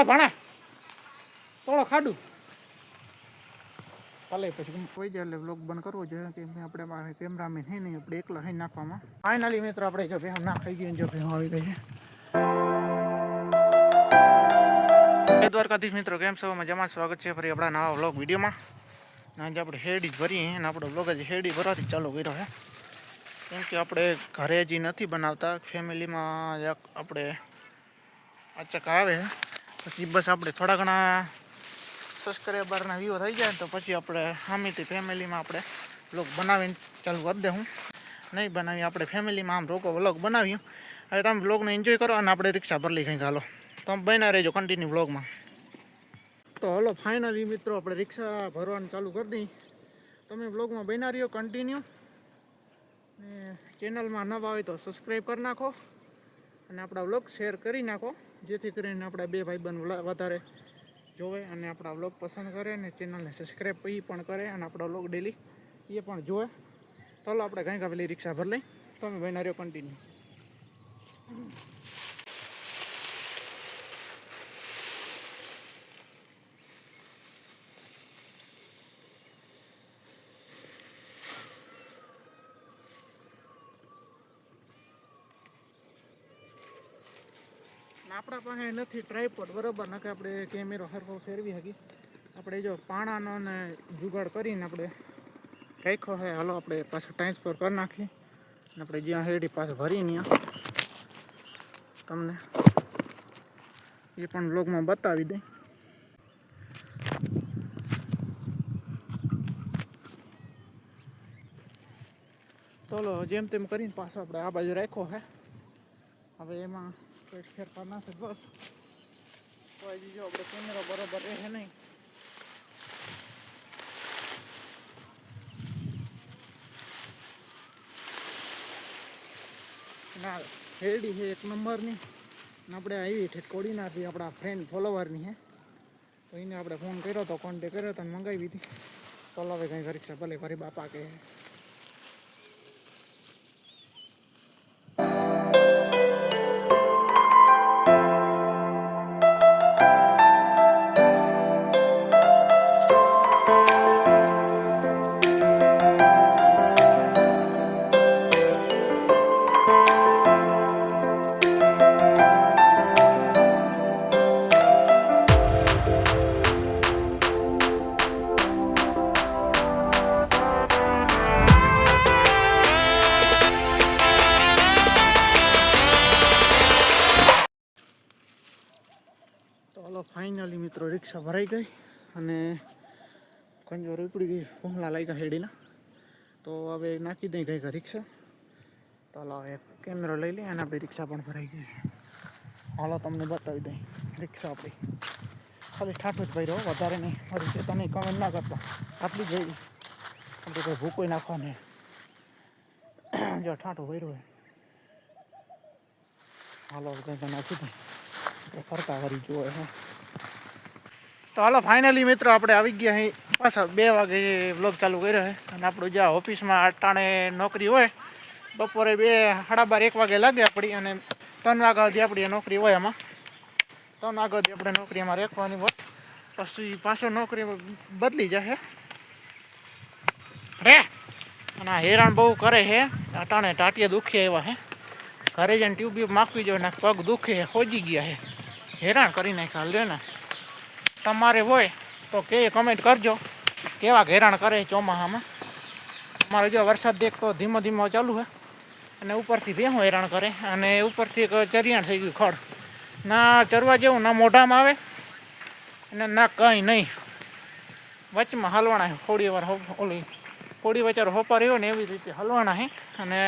ભણા થોડો ખાડું ભલે પછી કોઈ જાય એટલે વ્લોગ બંધ કરવો જોઈએ કે આપણે કેમેરામેન હે નહીં આપણે એકલા હઈ નાખવામાં. ફાઇનલી મિત્રો આપણે જો ભેહું નાખાઈ ગયું જો ભેહું આવી ગઈ છે. દ્વારકાધીશ મિત્રો કેમ છો? મજામાં સ્વાગત છે ફરી આપણા નવા વ્લોગ વિડીયોમાં. આજે આપણે શેરડી જ ભરીએ અને આપણો વ્લોગ હજી શેરડી ભરવાથી ચાલુ કર્યો છે કેમ કે આપણે ઘરે હજી નથી બનાવતા. ફેમિલીમાં આપણે અચાક આવે પછી બસ આપણે થોડા ઘણા સબસ્ક્રાઈબરના વ્યૂ થઈ જાય તો પછી આપણે સામેથી ફેમિલીમાં આપણે વ્લોગ બનાવીને ચાલુ કરી દે. હું નહીં બનાવી આપણે ફેમિલીમાં આમ રોકો વ્લોગ બનાવ્યું. હવે તમે વ્લોગને એન્જોય કરો અને આપણે રિક્ષા ભરી લઈ કંઈક હાલો. તમે બન્યા રહેજો કન્ટિન્યુ વ્લોગમાં. તો હલો ફાઇનલી મિત્રો આપણે રિક્ષા ભરવાનું ચાલુ કરી દઈએ. તમે વ્લોગમાં બન્યા રહ્યો કન્ટિન્યુ. ને ચેનલમાં નવા હોય તો સબસ્ક્રાઈબ કરી નાખો અને આપણા વ્લોગ શેર કરી નાખો જેથી કરીને આપણા બે ભાઈબંધ વધારે જોવે અને આપણા વ્લોગ પસંદ કરે અને ચેનલને સબસ્ક્રાઈબ એ પણ કરે અને આપણા વ્લોગ ડેલી એ પણ જોવે. ચાલો આપણે કંઈક આવેલી રિક્ષા ભરી લઈ. તમે બન્યા રહ્યો કન્ટિન્યુ. આપણા પાસે નથી ટ્રાયપોડ બરાબર નકે આપણે કેમેરો સરખો ફેરવી શકીએ. આપણે જો પાણાનો ને જુગાડ કરીને આપણે રાખ્યો છે. હાલો આપણે પાછું ટ્રાન્સફર કરી નાખીએ અને આપણે જ્યાં હેડી પાછું ભરીને તમને એ પણ વ્લોગમાં બતાવી દઈ. ચાલો જેમ તેમ કરીને પાછો આપણે આ બાજુ રાખ્યો છે. હવે એમાં કોઈ ફેરફાર ના થાય બસ. કોઈ જો આપણે કેમેરો બરાબર રહે નહીં. ના હેરડી છે એક નંબરની. આપણે આવી છે કોડીનાથી આપણા ફ્રેન્ડ ફોલોવરની છે તો એને આપણે ફોન કર્યો હતો, કોન્ટેક કર્યો હતો અને મંગાવી હતી. ચાલો હવે કંઈક રિક્ષા ભલે ફરી બાપા કે ચાલો ફાઇનલી મિત્રો રિક્ષા ભરાઈ ગઈ અને કંજોર ઉપડી ગઈ. ભૂંગળા લાગ્યા હેડીના તો હવે નાખી દઈ ગઈ રિક્ષા. ચાલો હવે કેમેરો લઈ લઈએ અને આપણી રિક્ષા પણ ભરાઈ ગઈ. હાલો તમને બતાવી દઈ રિક્ષા આપણી. ખાલી ઠાઠું જ ભર્યો વધારે નહીં. મારી છે તમે કમેન્ટ ના કરતા આટલી જ જઈ આપણે કંઈ ભૂકોઈ નાખવા નહીં. જો ઠાઠું ભર્યું હોય હાલો કંઈ નાખી દઈ ફરતા વળી જોવે હે. તો હાલો ફાઇનલી મિત્રો આપણે આવી ગયા અહીં પાછા 2 વાગે વ્લોગ ચાલુ કર્યો છે અને આપણું જ્યાં ઓફિસમાં અટાણે નોકરી હોય બપોરે 2:30 1 વાગે લાગે આપણી અને 3 વાગ્યા સુધી આપણી નોકરી હોય. એમાં 3 વાગ્યા સુધી આપણે નોકરી એમાં રાખવાની હોય. પછી પાછો નોકરી બદલી જશે રે. અને હેરાન બહુ કરે છે અટાણે. ટાટિયા દુખે એવા હે. ઘરે જઈને ટ્યુબ માખવી જોઈએ ને પગ દુખે હોજી ગયા છે. હેરાન કરી નાખ્યા લે ને. તમારે હોય તો કે કમેન્ટ કરજો કેવા હેરાન કરે ચોમાસામાં. અમારે જો વરસાદ દેખતો ધીમો ધીમો ચાલુ છે અને ઉપરથી ભેહું હેરાન કરે અને ઉપરથી એક ચરિયાણ થઈ ગયું ખડ. ના ચરવા જેવું ના મોઢામાં આવે અને ના કંઈ નહીં. વચમાં હલવાના છે થોડી વાર. ઓલી થોડી વચારો હોપારી હોય ને એવી રીતે હલવાના છે અને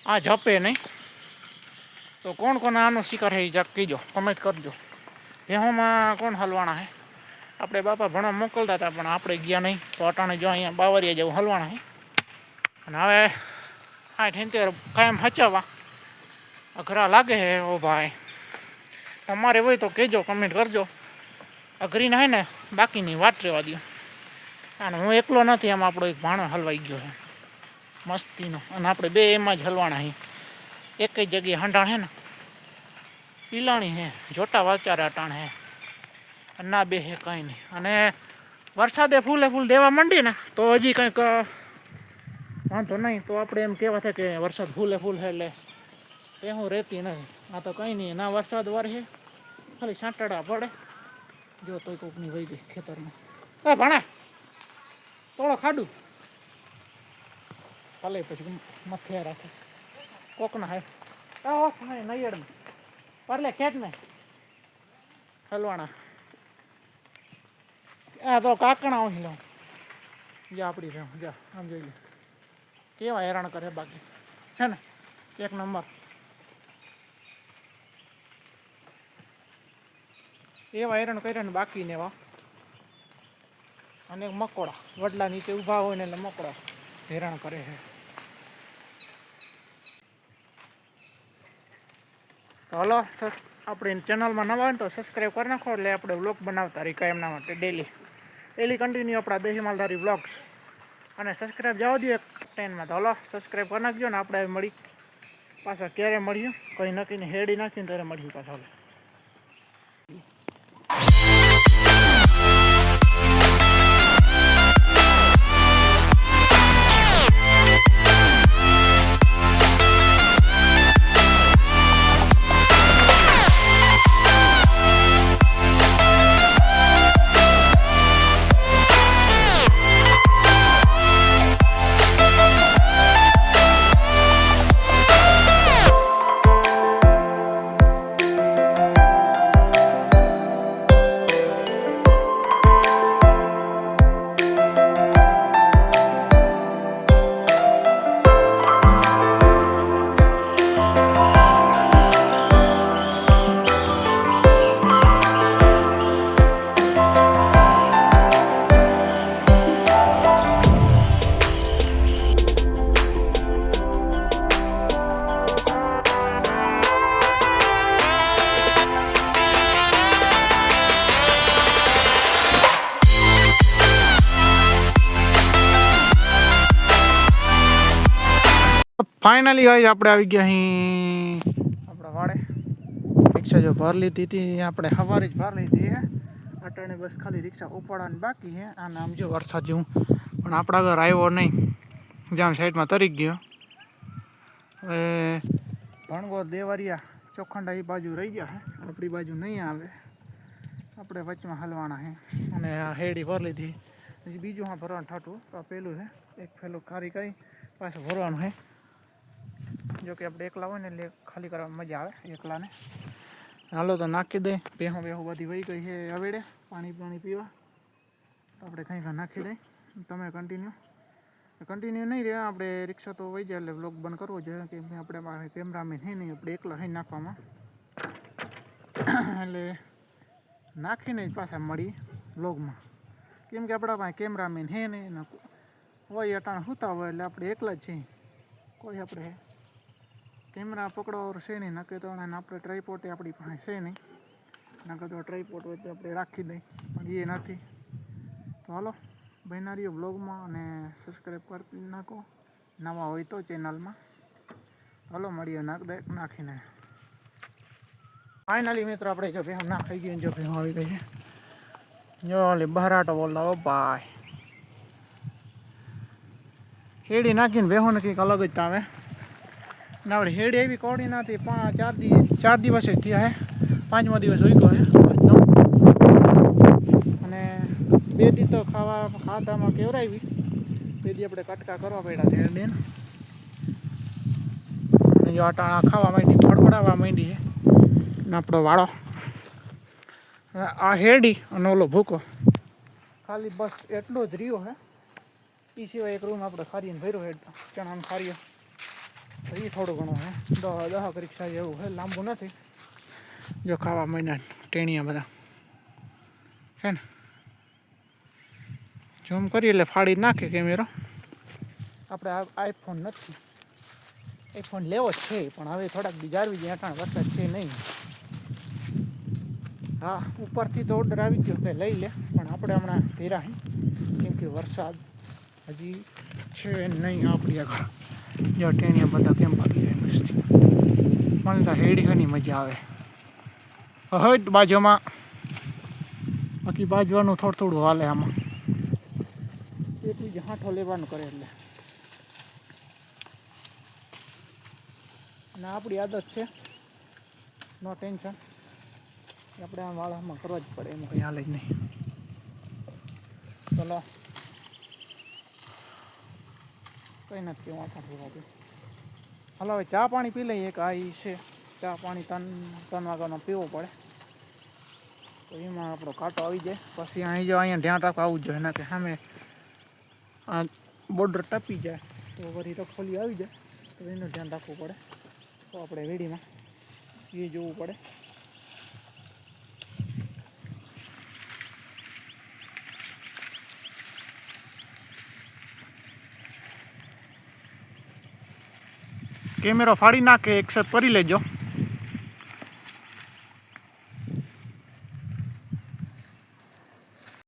આ ઝપે નહીં. તો કોણ કોણ આનો શિકાર છે એ જાક કહીજો, કમેન્ટ કરજો. ભેહોમાં કોણ હલવાના છે? આપણે બાપા ભણવા મોકલતા હતા પણ આપણે ગયા નહીં તો અટાણે જો અહીંયા બાવરિયા જેવું હલવાના છે. અને હવે 60-70 કાયમ હચાવવા અઘરા લાગે છે. ઓ ભાઈ તમારે હોય તો કહેજો, કમેન્ટ કરજો. અઘરી ના હે ને બાકીની વાત રહેવા દો. અને હું એકલો નથી, એમાં આપણો એક ભાણો હલવાઈ ગયો છે મસ્તીનો અને આપણે બે એમાં જ હલવાના છે. એક જ જગ્યાએ હંડાણ છે ને પીલાણી છે જોટા વાચારે અટાણ છે ના બેસે કંઈ નહીં. અને વરસાદે ફૂલે ફૂલ દેવા માંડી ને તો હજી કંઈક વાંધો નહીં. તો આપણે એમ કહેવા થાય કે વરસાદ ફૂલે ફૂલ છે એટલે તે હું રહેતી નથી. આ તો કંઈ નહીં, ના વરસાદ વરસે ખાલી છાંટડા પડે. જો તોય કોકની વહી ગઈ ખેતરમાં. એ ભણા થોડો ખાડું ભલે પછી મથે રાખે કોકના હે નૈયડમાં પરલે ખેત ને હલવાણા. આ તો કાકણા અહીં લઉં જા આપણી રહે જા આમ જોઈ લે કેવા હેરાન કરે બાકી છે ને એક નંબર. એવા હેરાન કર્યા ને બાકી ને એવા. અને મકોડા વડલા નીચે ઊભા હોય ને એટલે મકોડા હેરાન કરે છે. તો હલો આપણી ચેનલમાં નવા હોય તો સબસ્ક્રાઈબ કરી નાખો એટલે આપણે વ્લોગ બનાવતા રહી કાંઈ એમના માટે ડેલી કન્ટિન્યુ આપણા દેશી માલધારી વ્લોગ્સ. અને સબસ્ક્રાઈબ જવા દો એક 10માં. તો હલો સબસ્ક્રાઈબ કરી નાખજો ને આપણે મળી પાછા ક્યારે મળ્યું કંઈ નક્કી ને હેડી નાખીને ત્યારે મળ્યું પાછા. હવે ફાઇનલી ગાઈસ આપણે આવી ગયા અહીં આપણા વાડે. રિક્ષા જો ભર લીધી હતી આપણે સવારે જ ભર લીધી હે. અટાણે બસ ખાલી રિક્ષા ઉપાડવાની બાકી છે. આને આમ જો વરસાદ જેવું પણ આપણા ઘર આવ્યો નહીં, જામ સાઈડમાં તરી ગયો. હવે ભણગોર દેવરિયા ચોખંડા એ બાજુ રહી ગયા છે, આપણી બાજુ નહીં આવે. આપણે વચમાં હલવાના છે. અને આ હેડી ભર લીધી. હજી બીજું હા ભરવાનું ઠાઠું તો પેલું છે એક ફેલું ખારી કરી પાછું ભરવાનું છે. જો કે આપણે એકલા હોય ને એટલે ખાલી કરવામાં મજા આવે એકલાને. હાલો તો નાખી દે. ભેહું બધી વહી ગઈ છે અવેડે પાણી પીવા. તો આપણે કંઈ નાખી દઈ. તમે કન્ટિન્યુ નહીં રહ્યા. આપણે રિક્ષા તો વહી જાય એટલે વ્લોગ બંધ કરવો જોઈએ કે આપણે કેમેરામેન છે નહીં, આપણે એકલા હઈ નાખવામાં એટલે નાખીને જ પાછા મળી વ્લોગમાં. કેમ કે આપણા પાસે કેમેરામેન છે નહીં, હોય અટાણે સૂતા હોય એટલે આપણે એકલા જ છીએ. કોઈ આપણે કેમેરા પકડો છે નહીં, નક્કી તો આપણે ટ્રાયપોર્ટ આપણી પાસે છે નહીં. નકર તો ટ્રાયપોર્ટ હોય તો આપણે રાખી દઈ, પણ એ નથી. તો હાલો બન્યા રહ્યો બ્લોગમાં અને સબસ્ક્રાઈબ કરી નાખો નવા હોય તો ચેનલમાં. હાલો મળીએ નાખીને. ફાઇનલી મિત્રો આપણે જો ભેહું નાખાઈ ગયું, જો ભેહું આવી ગઈ છે. જો ઓલી બહરાટો બોલતા ભાઈ હેડી નાખીને ભેહું કંઈક અલગ જ આવે. ને આપણે હેડી એવી કોડી નથી. 4 દિવસ જ થયા છે. 5મો દિવસ હોઈ ગયો છે. અને 2 દી તો ખાધામાં કેવરાવી. 2 દી આપણે કટકા કરવા પડ્યા છે બેન. જો અટાણા ખાવા માંડી, ફળફડાવવા માંડી છે ને આપણો વાળો. આ હેડી અને ઓલો ભૂકો ખાલી બસ એટલો જ રહ્યો છે. એ સિવાય એક રૂમ આપણે ખારીને ભર્યો છે ચણાનો ખારીઓ. તો એ થોડું ઘણું છે 10 રિક્ષા જેવું છે, લાંબુ નથી. જો ખાવા માંડ્યા ટેણીયા બધા છે ને. ઝૂમ કરીએ એટલે ફાડી નાખે કેમેરો. આપણે આઈફોન નથી, આઈફોન લેવો જ છે પણ હવે થોડાક દી જાળવી જાય. અટાણે વરસાદ છે નહીં. હા ઉપરથી તો ઓર્ડર આવી ગયો કે લઈ લે, પણ આપણે હમણાં ધીરા કેમ કે વરસાદ હજી છે નહીં આપણી આગળ. જો ટેણીયા બધા કેમ ભાગી જાય મસ્તી. મને તો હેડી ઘણી મજા આવે. હટ બાજુમાં બાકી બાજવાનું થોડું થોડું હાલે આમાં એટલું જ હાંઠો લેવાનું કરે એટલે ને આપણી આદત છે નો ટેન્શન આપણે આ વાળામાં કરવા જ પડે એમાં કંઈ હાલે જ નહીં ચલો કંઈ નથી કેવું આટલું થોડું હાલો હવે ચા પાણી પી લઈએ એક આ ઈ છે ચા પાણી ત્રણ વાગ્યાનો પીવો પડે તો એમાં આપણો કાંટો આવી જાય પછી અહીં જો અહીંયા ધ્યાન રાખવા આવવું જોઈએ એના કે સામે આ બોર્ડર ટપી જાય તો વળી રખોલી આવી જાય તો એનું ધ્યાન રાખવું પડે તો આપણે વેડીમાં એ જોવું પડે કેમેરો ફાડી નાખે એક્સેપ્ટ કરી લેજો